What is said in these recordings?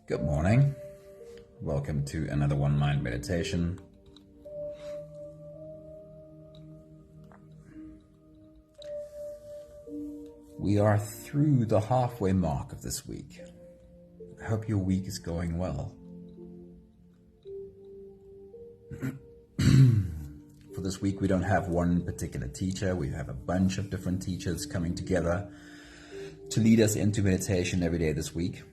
Good morning. Welcome to another One Mind meditation. We are through the halfway mark of this week. I hope your week is going well. For this week, we don't have one particular teacher. We have a bunch of different teachers coming together to lead us into meditation every day this week.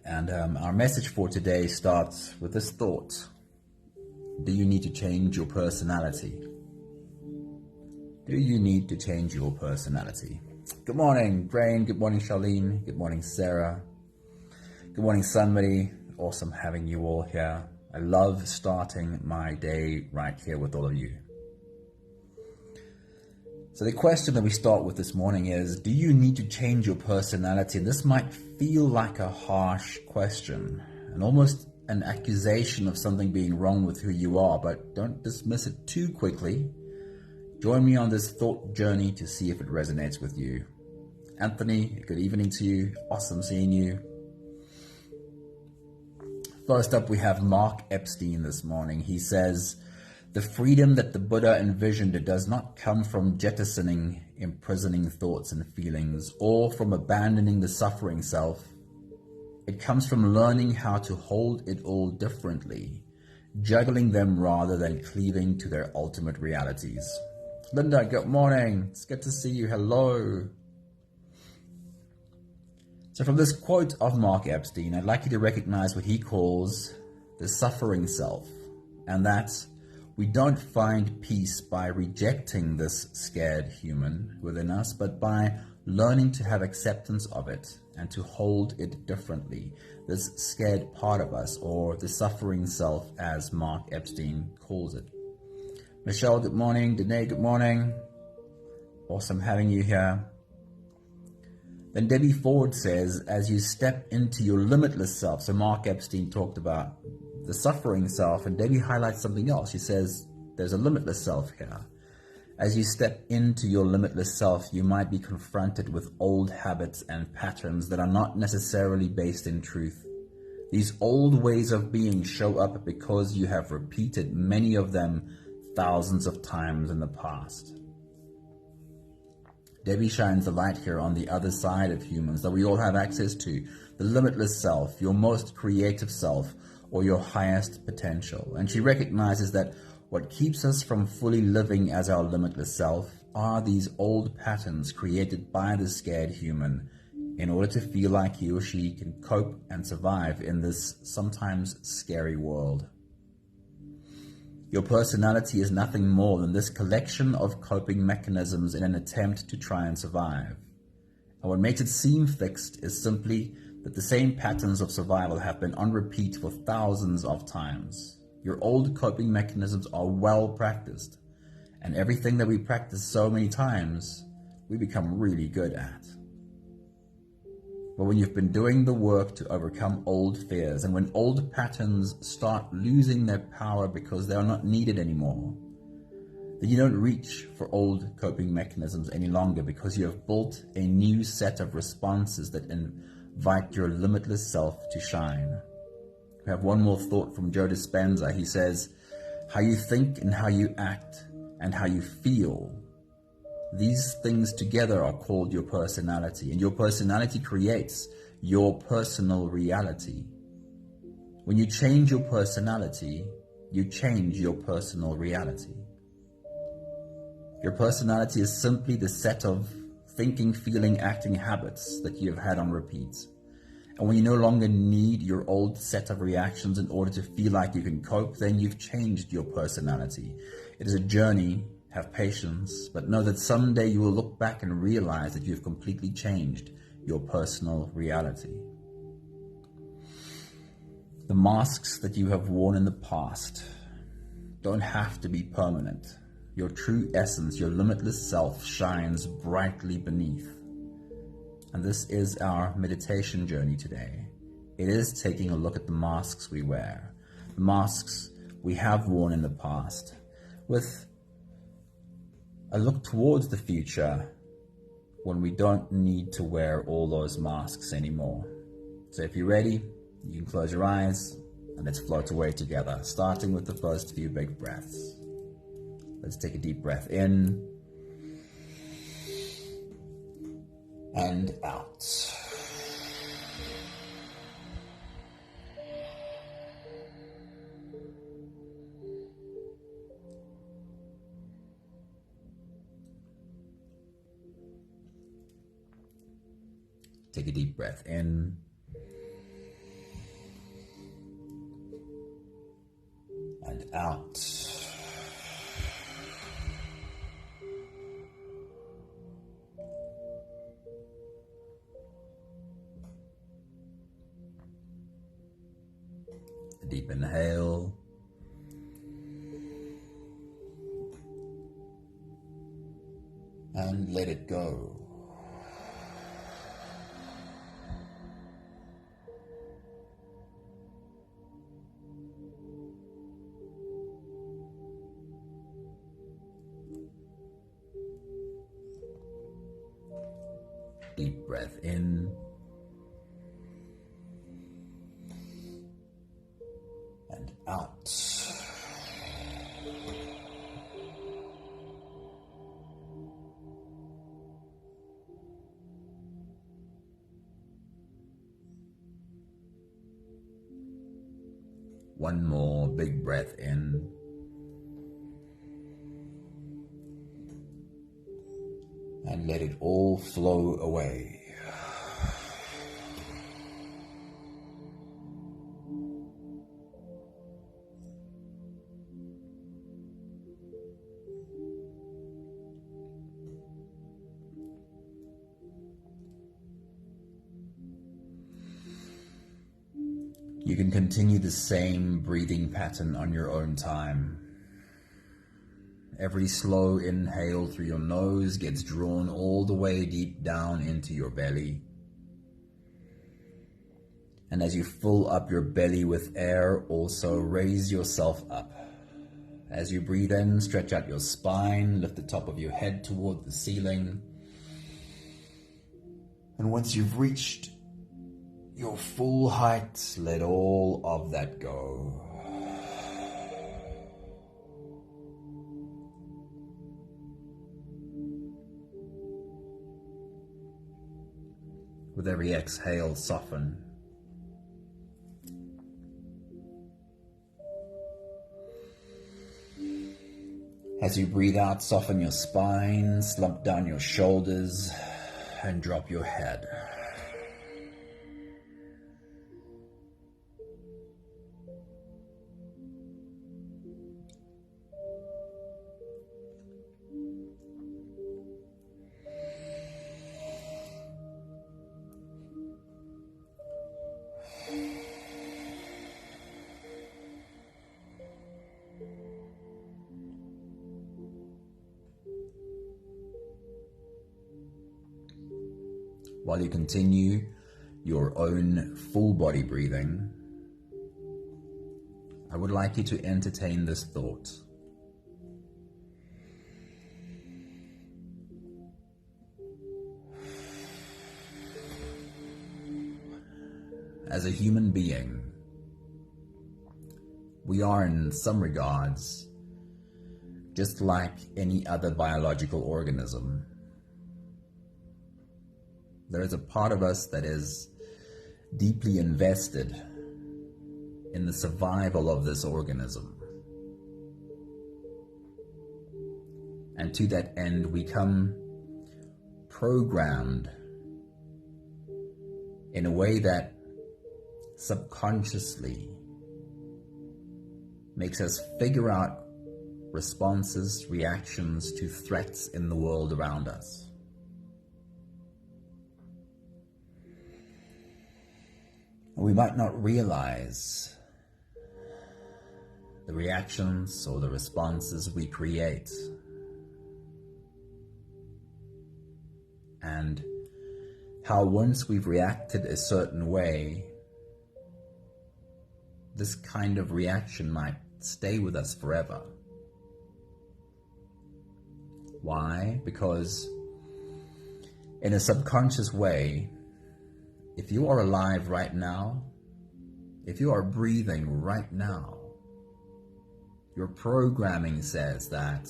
And our message for today starts with this thought. Do you need to change your personality? Do you need to change your personality? Good morning, Brain. Good morning, Charlene. Good morning, Sarah. Good morning, Sunmary. Awesome having you all here. I love starting my day right here with all of you. So the question that we start with this morning is, do you need to change your personality? And this might feel like a harsh question and almost an accusation of something being wrong with who you are, but don't dismiss it too quickly. Join me on this thought journey to see if it resonates with you. Anthony, good evening to you. Awesome seeing you. First up, we have Mark Epstein this morning. He says, the freedom that the Buddha envisioned does not come from jettisoning imprisoning thoughts and feelings or from abandoning the suffering self. It comes from learning how to hold it all differently, juggling them rather than cleaving to their ultimate realities. Linda, good morning. It's good to see you. Hello. So from this quote of Mark Epstein, I'd like you to recognize what he calls the suffering self, and that's we don't find peace by rejecting this scared human within us, but by learning to have acceptance of it and to hold it differently. This scared part of us, or the suffering self, as Mark Epstein calls it. Michelle, good morning. Danae, good morning. Awesome having you here. Then Debbie Ford says, as you step into your limitless self, so Mark Epstein talked about the suffering self, and Debbie highlights something else. She says, there's a limitless self here. As you step into your limitless self, you might be confronted with old habits and patterns that are not necessarily based in truth. These old ways of being show up because you have repeated many of them thousands of times in the past. Debbie shines the light here on the other side of humans that we all have access to, the limitless self, your most creative self, or your highest potential. And she recognizes that what keeps us from fully living as our limitless self are these old patterns created by the scared human in order to feel like he or she can cope and survive in this sometimes scary world. Your personality is nothing more than this collection of coping mechanisms in an attempt to try and survive. And what makes it seem fixed is simply that the same patterns of survival have been on repeat for thousands of times. Your old coping mechanisms are well practiced, and everything that we practice so many times, we become really good at. But when you've been doing the work to overcome old fears, and when old patterns start losing their power because they are not needed anymore, then you don't reach for old coping mechanisms any longer because you have built a new set of responses that invite your limitless self to shine. We have one more thought from Joe Dispenza. He says, how you think and how you act and how you feel, these things together are called your personality, and your personality creates your personal reality. When you change your personality, you change your personal reality. Your personality is simply the set of thinking, feeling, acting habits that you have had on repeat. And when you no longer need your old set of reactions in order to feel like you can cope, then you've changed your personality. It is a journey. Have patience, but know that someday you will look back and realize that you've completely changed your personal reality. The masks that you have worn in the past don't have to be permanent. Your true essence, your limitless self, shines brightly beneath. And this is our meditation journey today. It is taking a look at the masks we wear, the masks we have worn in the past, with a look towards the future when we don't need to wear all those masks anymore. So if you're ready, you can close your eyes and let's float away together, starting with the first few big breaths. Let's take a deep breath in and out. Take a deep breath in and out. A deep inhale and let it go. Deep breath in and out. One more big breath in and let it all flow away. You can continue the same breathing pattern on your own time. Every slow inhale through your nose gets drawn all the way deep down into your belly. And as you fill up your belly with air, also raise yourself up. As you breathe in, stretch out your spine, lift the top of your head toward the ceiling. And once you've reached your full height, let all of that go. With every exhale, soften. As you breathe out, soften your spine, slump down your shoulders, and drop your head. While you continue your own full body breathing, I would like you to entertain this thought. As a human being, we are in some regards just like any other biological organism. There is a part of us that is deeply invested in the survival of this organism. And to that end, we come programmed in a way that subconsciously makes us figure out responses, reactions to threats in the world around us. We might not realize the reactions or the responses we create, and how once we've reacted a certain way, this kind of reaction might stay with us forever. Why? Because in a subconscious way, If you are alive right now, if you are breathing right now, your programming says that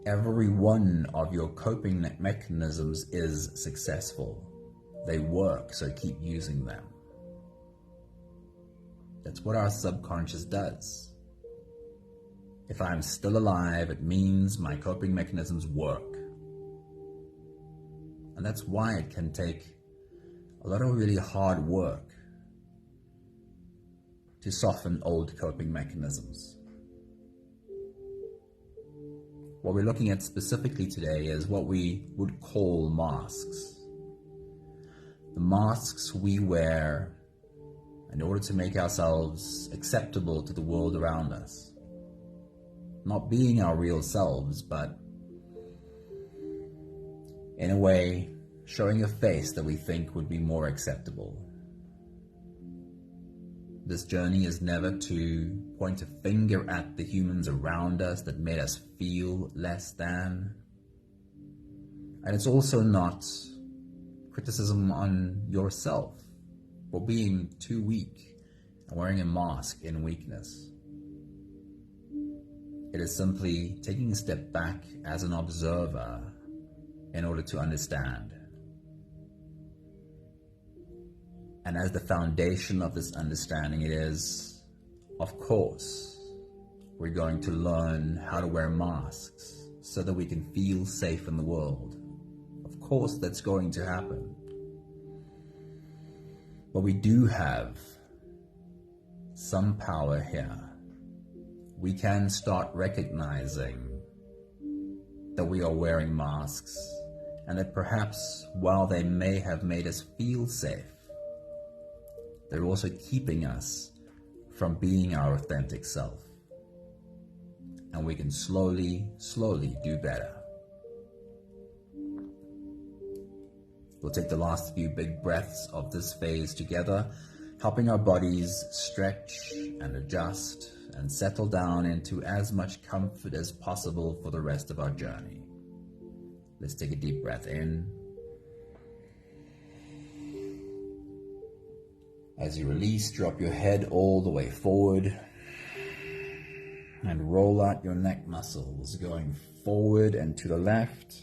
every one of your coping mechanisms is successful. They work, so keep using them. That's what our subconscious does. If I'm still alive, it means my coping mechanisms work. And that's why it can take a lot of really hard work to soften old coping mechanisms. What we're looking at specifically today is what we would call masks. The masks we wear in order to make ourselves acceptable to the world around us. Not being our real selves, but in a way, showing a face that we think would be more acceptable. This journey is never to point a finger at the humans around us that made us feel less than. And it's also not criticism on yourself for being too weak and wearing a mask in weakness. It is simply taking a step back as an observer in order to understand. And as the foundation of this understanding, it is, of course, we're going to learn how to wear masks so that we can feel safe in the world. Of course, that's going to happen. But we do have some power here. We can start recognizing that we are wearing masks, and that perhaps while they may have made us feel safe, they're also keeping us from being our authentic self. And we can slowly do better. We'll take the last few big breaths of this phase together, helping our bodies stretch and adjust and settle down into as much comfort as possible for the rest of our journey. Let's take a deep breath in. As you release, drop your head all the way forward and roll out your neck muscles, going forward and to the left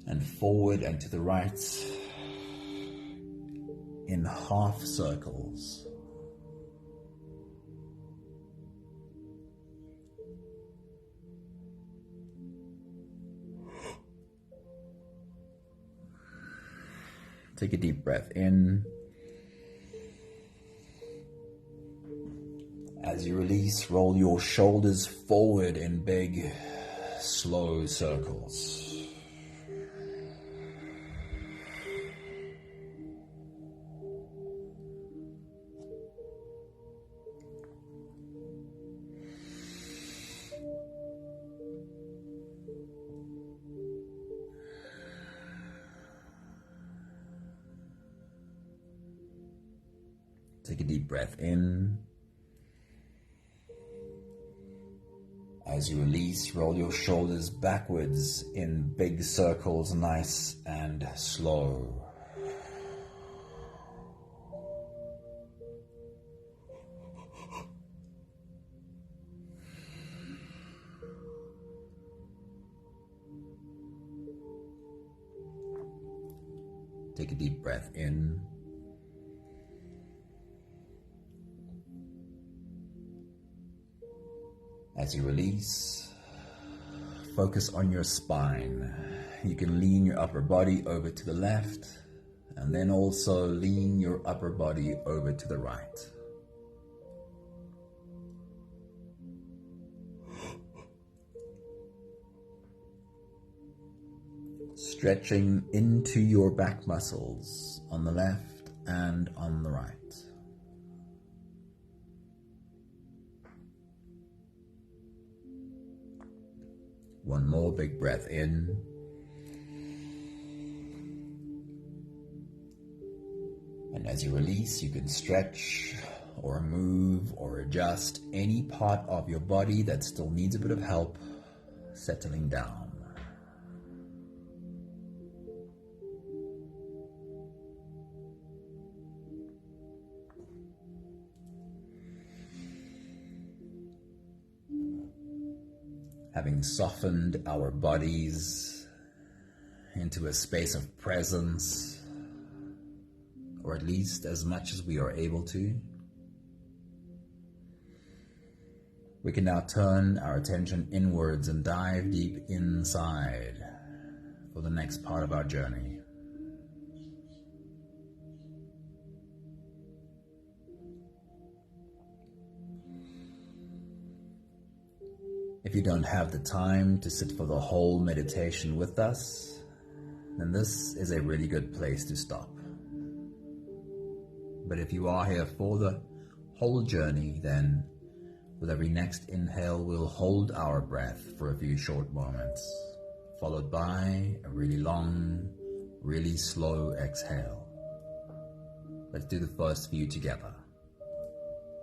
and forward and to the right in half circles. Take a deep breath in. As you release, roll your shoulders forward in big, slow circles. Take a deep breath in. As you release, roll your shoulders backwards in big circles, nice and slow. Take a deep breath in. As you release, focus on your spine. You can lean your upper body over to the left, and then also lean your upper body over to the right. Stretching into your back muscles on the left and on the right. One more big breath in. And as you release, you can stretch or move or adjust any part of your body that still needs a bit of help settling down. having softened our bodies into a space of presence, or at least as much as we are able to, we can now turn our attention inwards and dive deep inside for the next part of our journey. If you don't have the time to sit for the whole meditation with us, then this is a really good place to stop. But if you are here for the whole journey, then with every next inhale, we'll hold our breath for a few short moments, followed by a really long, really slow exhale. Let's do the first few together.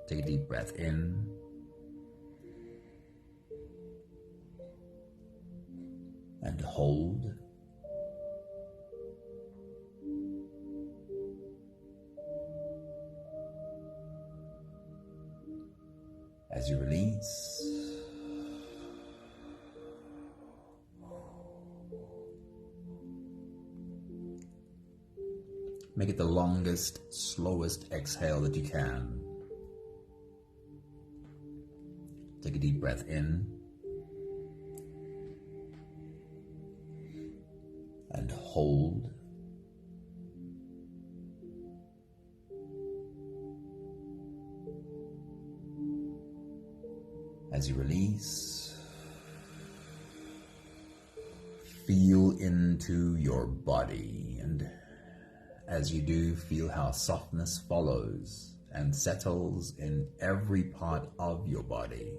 Take a deep breath in. And hold. As you release, make it the longest, slowest exhale that you can. Take a deep breath in. And hold. As you release, feel into your body, and as you do, feel how softness follows and settles in every part of your body.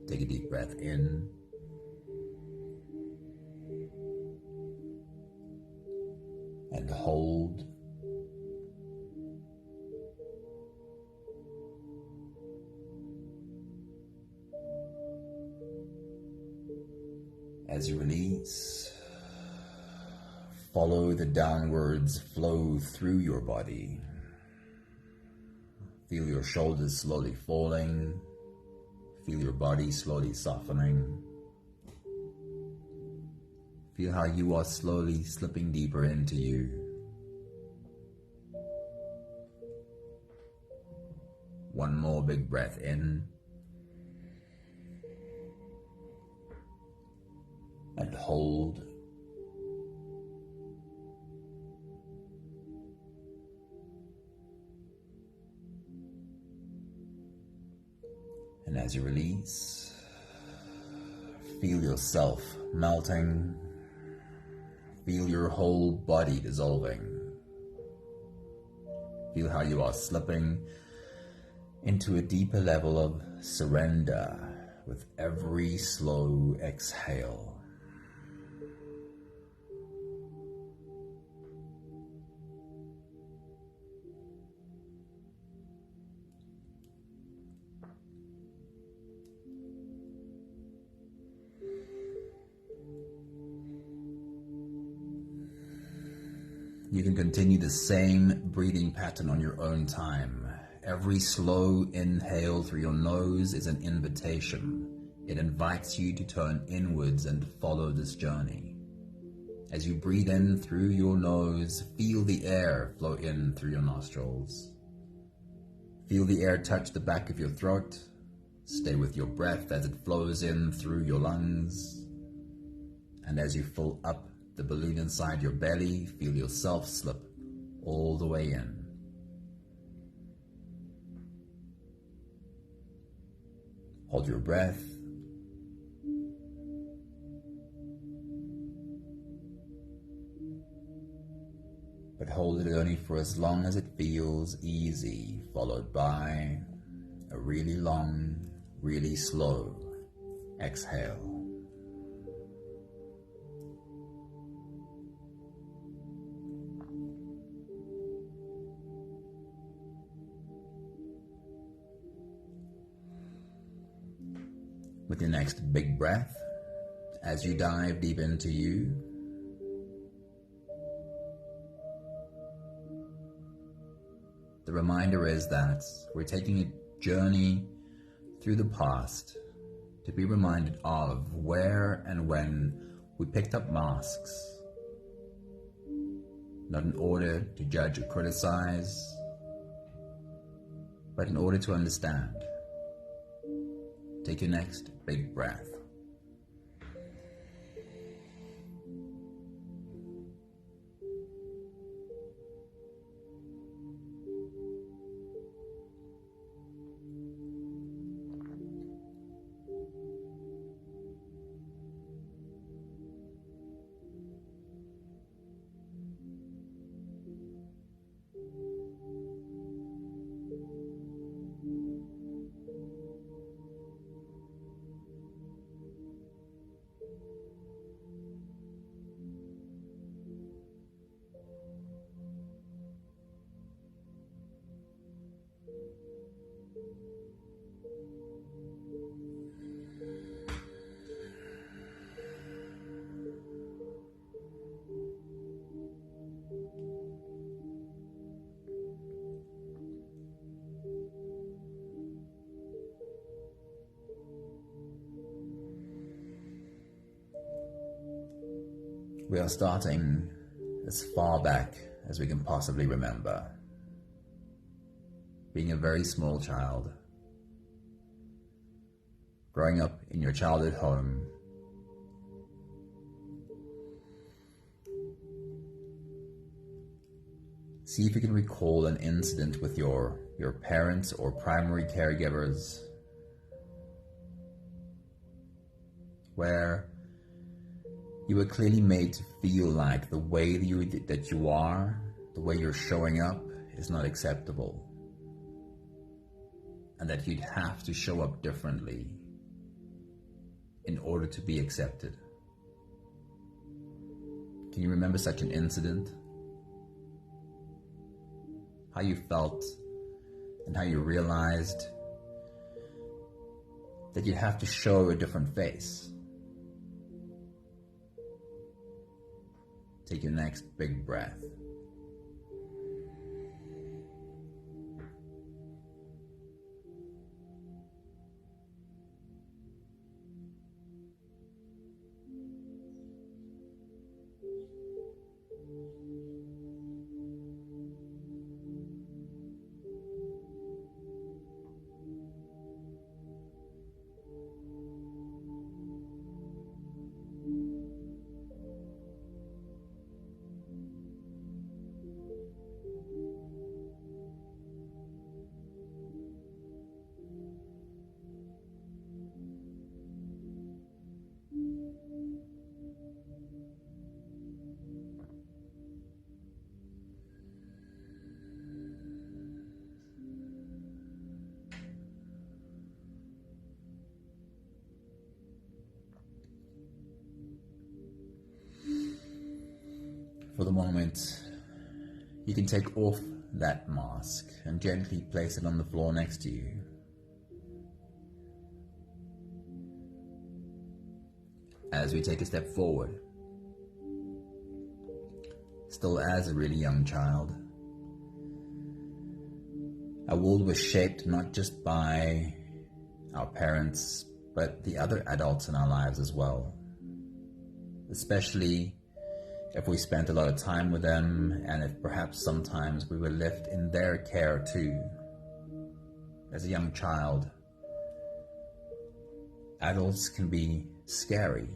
Take a deep breath in. And hold. As you release, follow the downwards flow through your body. Feel your shoulders slowly falling. Feel your body slowly softening. Feel how you are slowly slipping deeper into you. One more big breath in. And hold. And as you release, feel yourself melting. Feel your whole body dissolving. Feel how you are slipping into a deeper level of surrender with every slow exhale. You can continue the same breathing pattern on your own time. Every slow inhale through your nose is an invitation. It invites you to turn inwards and follow this journey. As you breathe in through your nose, feel the air flow in through your nostrils. Feel the air touch the back of your throat. Stay with your breath as it flows in through your lungs. And as you fill up the balloon inside your belly, feel yourself slip all the way in. Hold your breath. But hold it only for as long as it feels easy, followed by a really long, really slow exhale. With your next big breath, as you dive deep into you, the reminder is that we're taking it journey through the past to be reminded of where and when we picked up masks, not in order to judge or criticize, but in order to understand. Take your next big breath. We are starting as far back as we can possibly remember. Being a very small child, growing up in your childhood home, see if you can recall an incident with your parents or primary caregivers where you were clearly made to feel like the way that you are, the way you're showing up is not acceptable, and that you'd have to show up differently in order to be accepted. Can you remember such an incident? How you felt and how you realized that you'd have to show a different face. Take your next big breath. For the moment, you can take off that mask and gently place it on the floor next to you. As we take a step forward, still as a really young child, our world was shaped not just by our parents, but the other adults in our lives as well, especially if we spent a lot of time with them, and if perhaps sometimes we were left in their care too. As a young child, adults can be scary.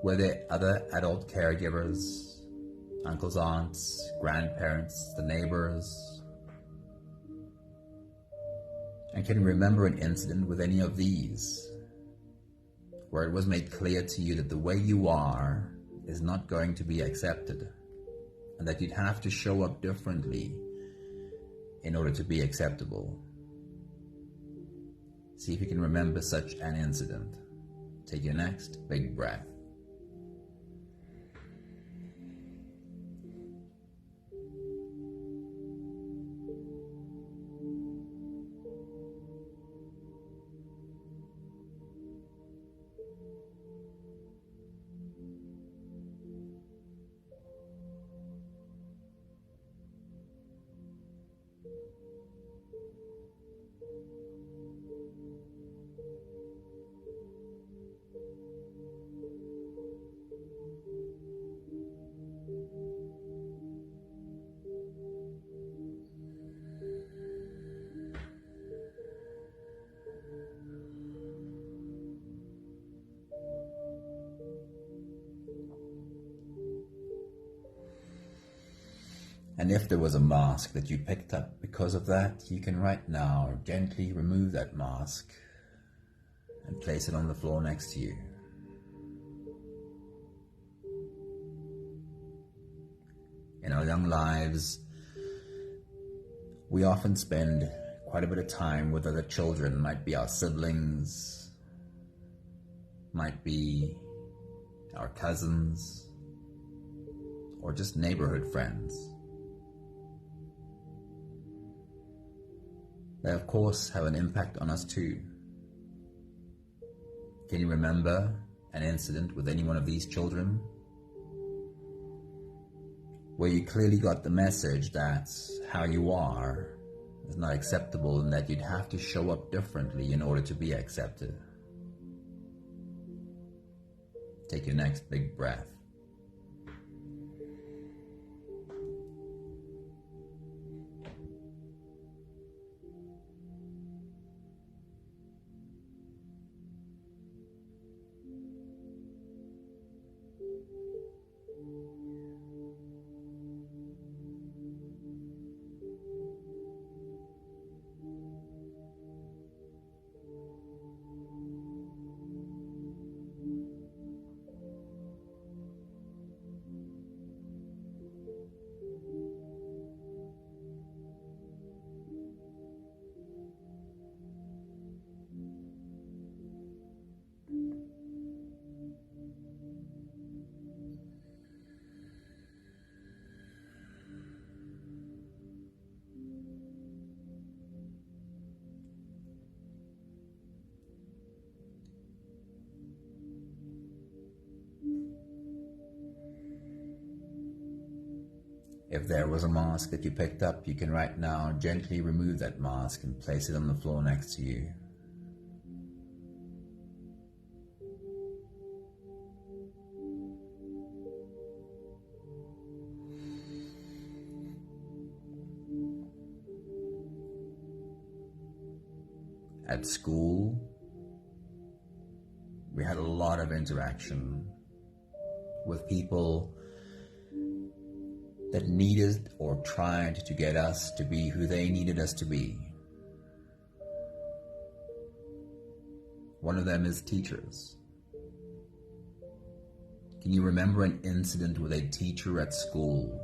Were there other adult caregivers, uncles, aunts, grandparents, the neighbors? And can you remember an incident with any of these, where it was made clear to you that the way you are is not going to be accepted, and that you'd have to show up differently in order to be acceptable? See if you can remember such an incident. Take your next big breath. And if there was a mask that you picked up because of that, you can right now gently remove that mask and place it on the floor next to you. In our young lives, we often spend quite a bit of time with other children. Might be our siblings, might be our cousins, or just neighborhood friends. They of course have an impact on us too. Can you remember an incident with any one of these children where you clearly got the message that how you are is not acceptable and that you'd have to show up differently in order to be accepted? Take your next big breath. If there was a mask that you picked up, you can right now gently remove that mask and place it on the floor next to you. At school, we had a lot of interaction with people that needed or tried to get us to be who they needed us to be. One of them is teachers. Can you remember an incident with a teacher at school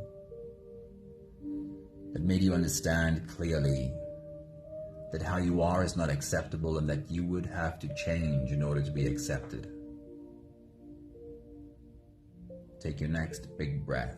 that made you understand clearly that how you are is not acceptable and that you would have to change in order to be accepted? Take your next big breath.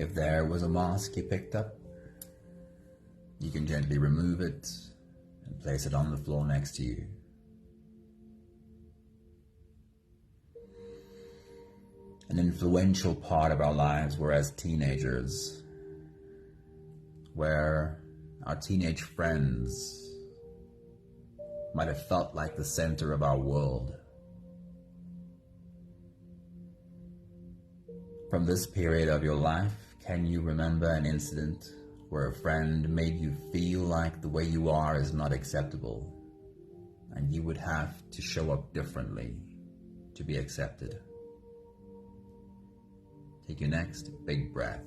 If there was a mask you picked up, you can gently remove it and place it on the floor next to you. An influential part of our lives were as teenagers, where our teenage friends might have felt like the center of our world. From this period of your life, can you remember an incident where a friend made you feel like the way you are is not acceptable and you would have to show up differently to be accepted? Take your next big breath.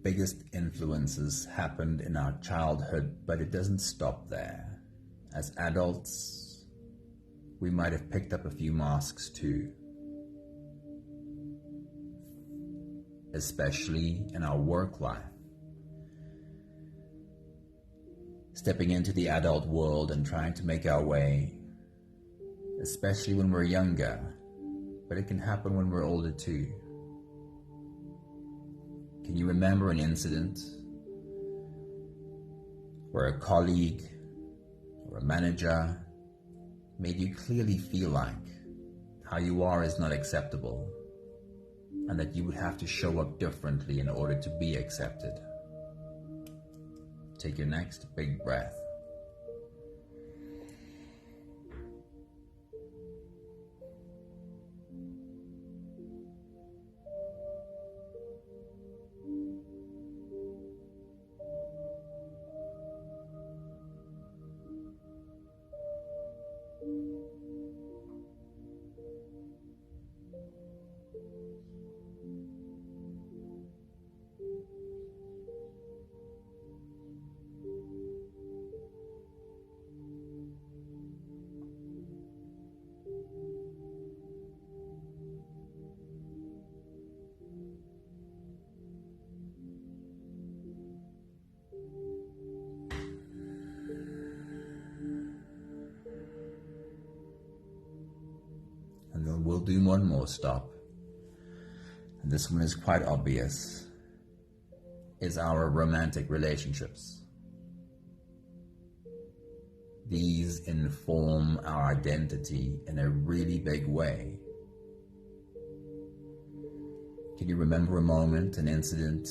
biggest influences happened in our childhood, but it doesn't stop there. As adults, we might have picked up a few masks too, especially in our work life. Stepping into the adult world and trying to make our way, especially when we're younger, but it can happen when we're older too. Can you remember an incident where a colleague or a manager made you clearly feel like how you are is not acceptable and that you would have to show up differently in order to be accepted? Take your next big breath. And then we'll do one more stop. And this one is quite obvious. Is our romantic relationships. These inform our identity in a really big way. Can you remember a moment, an incident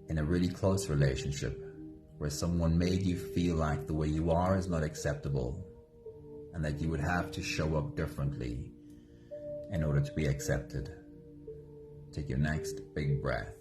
in a really close relationship where someone made you feel like the way you are is not acceptable and that you would have to show up differently in order to be accepted? Take your next big breath.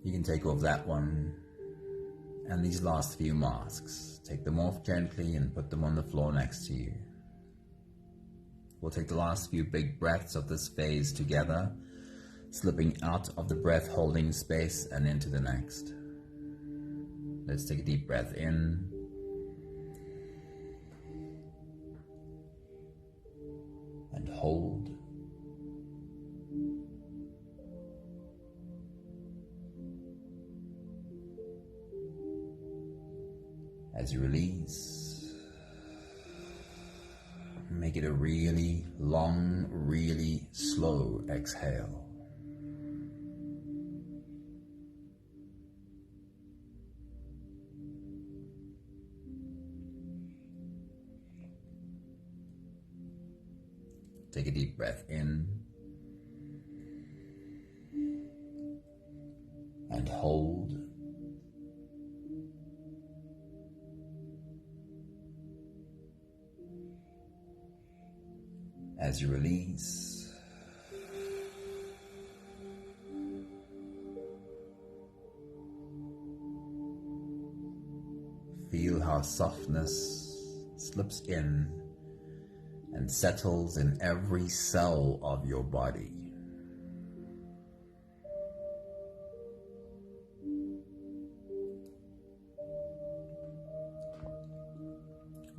You can take off that one and these last few masks. Take them off gently and put them on the floor next to you. We'll take the last few big breaths of this phase together, slipping out of the breath holding space and into the next. Let's take a deep breath in. And hold. As you release, make it a really long, really slow exhale. Take a deep breath in and hold. As you release, feel how softness slips in and settles in every cell of your body.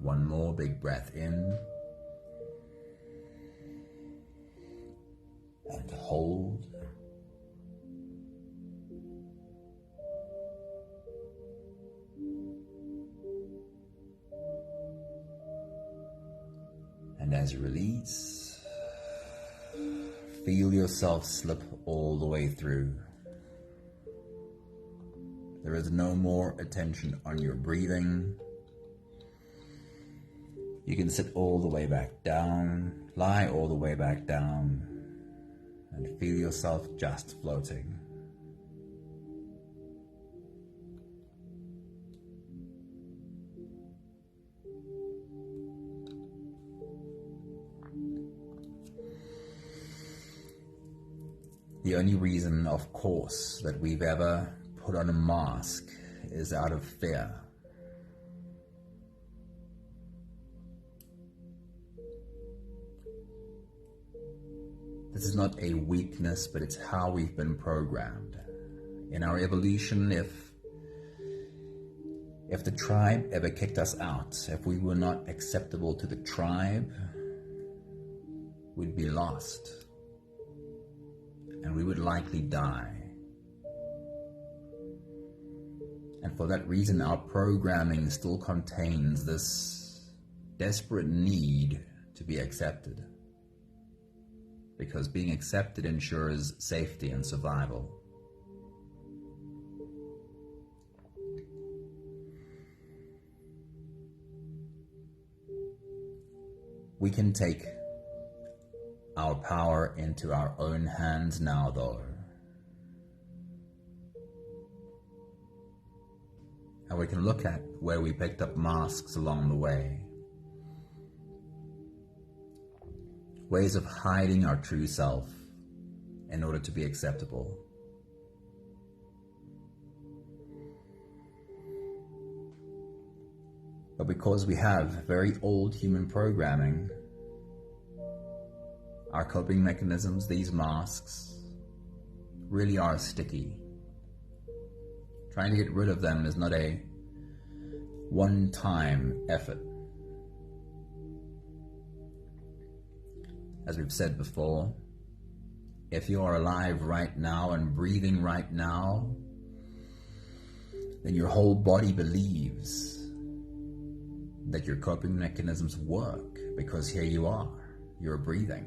One more big breath in. And hold. as you release, feel yourself slip all the way through. There is no more attention on your breathing. You can sit all the way back down, lie all the way back down, and feel yourself just floating. The only reason, of course, that we've ever put on a mask is out of fear. This is not a weakness, but it's how we've been programmed. In our evolution, if the tribe ever kicked us out, if we were not acceptable to the tribe, we'd be lost. And we would likely die. And for that reason, our programming still contains this desperate need to be accepted. Because being accepted ensures safety and survival. We can take our power into our own hands now, though. And we can look at where we picked up masks along the way. Ways of hiding our true self in order to be acceptable. But because we have very old human programming, our coping mechanisms, these masks, really are sticky. Trying to get rid of them is not a one-time effort. As we've said before, if you are alive right now and breathing right now, then your whole body believes that your coping mechanisms work, because here you are, you're breathing.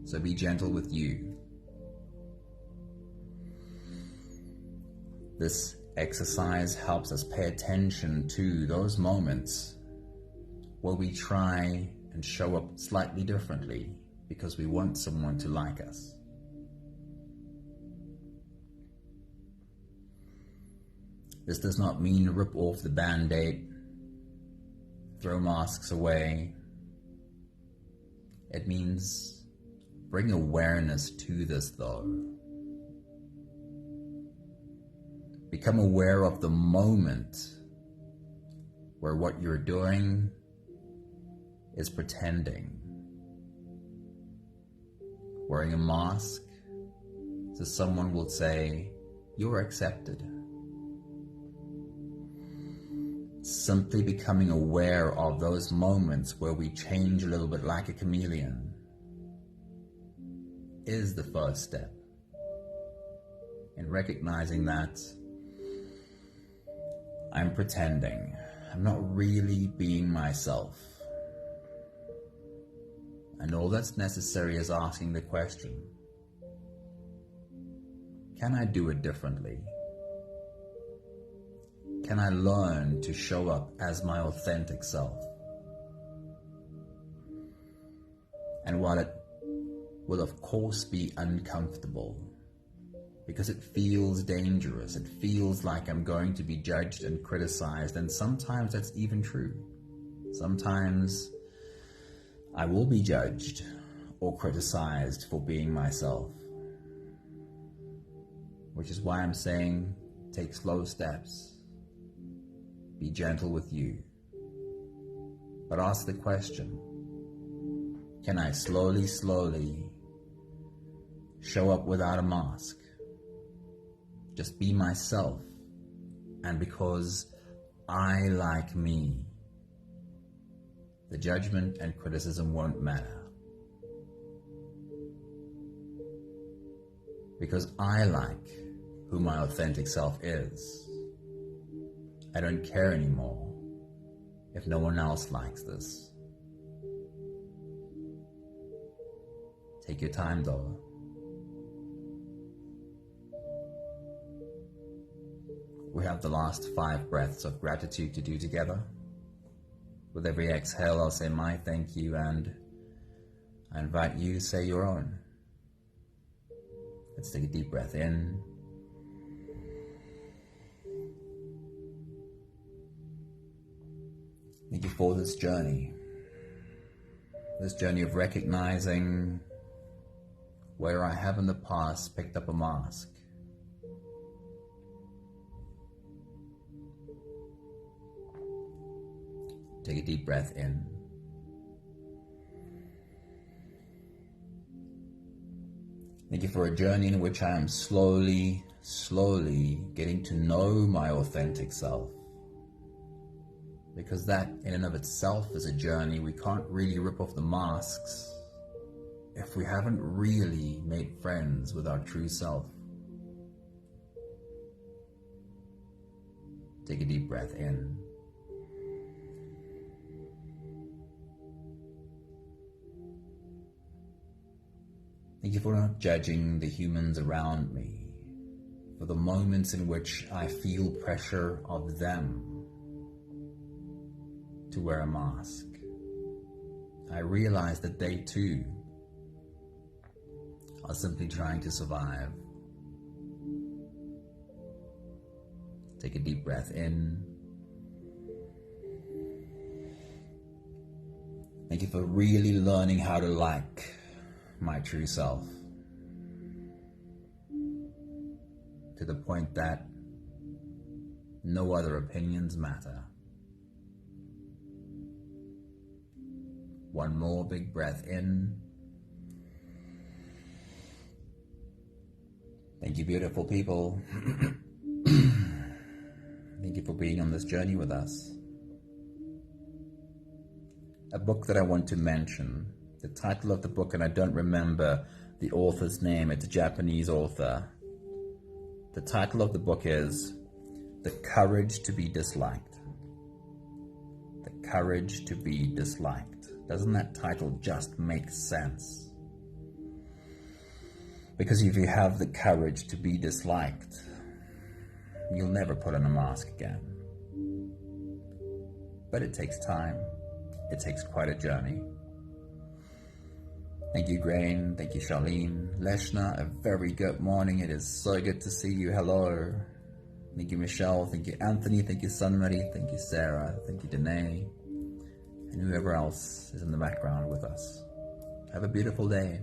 So be gentle with you. This exercise helps us pay attention to those moments where we try and show up slightly differently because we want someone to like us. This does not mean rip off the band-aid, throw masks away. It means bring awareness to this, though. Become aware of the moment where what you're doing is pretending. Wearing a mask, so someone will say, "You're accepted." Simply becoming aware of those moments where we change a little bit like a chameleon is the first step in recognizing that I'm pretending. I'm not really being myself. And all that's necessary is asking the question, can I do it differently? Can I learn to show up as my authentic self? And while it will of course be uncomfortable, because it feels dangerous, it feels like I'm going to be judged and criticized, and sometimes that's even true. Sometimes I will be judged or criticized for being myself, which is why I'm saying take slow steps. Be gentle with you. But ask the question, can I slowly show up without a mask? Just be myself. And because I like me, the judgment and criticism won't matter. Because I like who my authentic self is, I don't care anymore if no one else likes this. Take your time though. We have the last 5 breaths of gratitude to do together. With every exhale, I'll say my thank you, and I invite you to say your own. Let's take a deep breath in. Thank you for this journey of recognizing where I have in the past picked up a mask. Take a deep breath in. Thank you for a journey in which I am slowly getting to know my authentic self. Because that in and of itself is a journey. We can't really rip off the masks if we haven't really made friends with our true self. Take a deep breath in. Thank you for not judging the humans around me, for the moments in which I feel pressure of them to wear a mask. I realize that they too are simply trying to survive. Take a deep breath in. Thank you for really learning how to like my true self, to the point that no other opinions matter. One more big breath in. Thank you, beautiful people. Thank you for being on this journey with us. A book that I want to mention, the title of the book, and I don't remember the author's name, it's a Japanese author. The title of the book is The Courage to be Disliked. The Courage to be Disliked. Doesn't that title just make sense? Because if you have the courage to be disliked, you'll never put on a mask again. But it takes time. It takes quite a journey. Thank you, Grain. Thank you, Charlene. Leshna, a very good morning. It is so good to see you. Hello. Thank you, Michelle. Thank you, Anthony. Thank you, Sunmarie. Thank you, Sarah. Thank you, Danae. And whoever else is in the background with us. Have a beautiful day.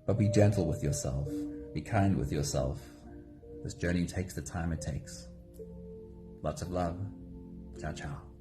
But be gentle with yourself. Be kind with yourself. This journey takes the time it takes. Lots of love. Ciao, ciao.